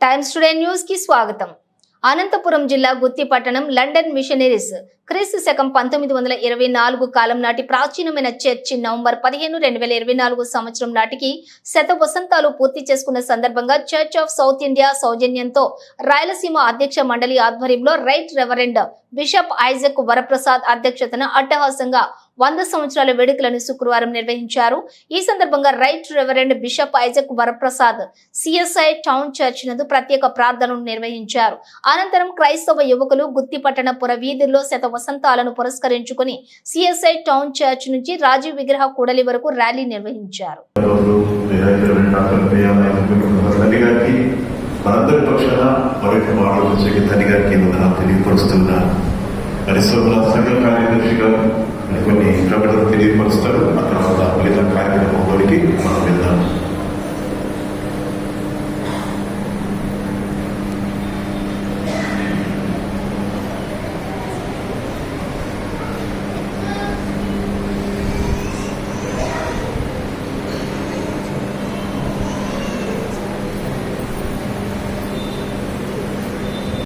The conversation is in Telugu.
టైమ్స్ టుడే న్యూస్ కి స్వాగతం. అనంతపురం జిల్లా గుత్తి పట్టణం లండన్ మిషనరీస్ క్రీస్తు శకం 1924 కాలం నాటి ప్రాచీనమైన చర్చి నవంబర్ 15, 2024 సంవత్సరం నాటికి శత వసంతాలు పూర్తి చేసుకున్న సందర్భంగా చర్చ్ ఆఫ్ సౌత్ ఇండియా సౌజన్యంతో రాయలసీమ అధ్యక్ష మండలి ఆధ్వర్యంలో right reverend bishop Isaac Varaprasad అధ్యక్షతన అట్టహాసంగా 100 సంవత్సరాల వేడుకలను శుక్రవారం నిర్వహించారు. ఈ సందర్భంగా right reverend bishop Isaac Varaprasad CSI town church నందు ప్రత్యేక ప్రార్థనలు నిర్వహించారు. అనంతరం క్రైస్తవ యువకులు గుత్తి పట్టణ పుర వీధుల్లో శత వసంతాలను పురస్కరించుకుని సిఎస్ఐ టౌన్ చర్చ్ నుంచి రాజీవ్ విగ్రహ కూడలి వరకు ర్యాలీ నిర్వహించారు. కొన్ని ప్రకటన తెలియపరుస్తారు. ఆ తర్వాత మిగతా కార్యక్రమంలోనికి మనం వెళ్దాం.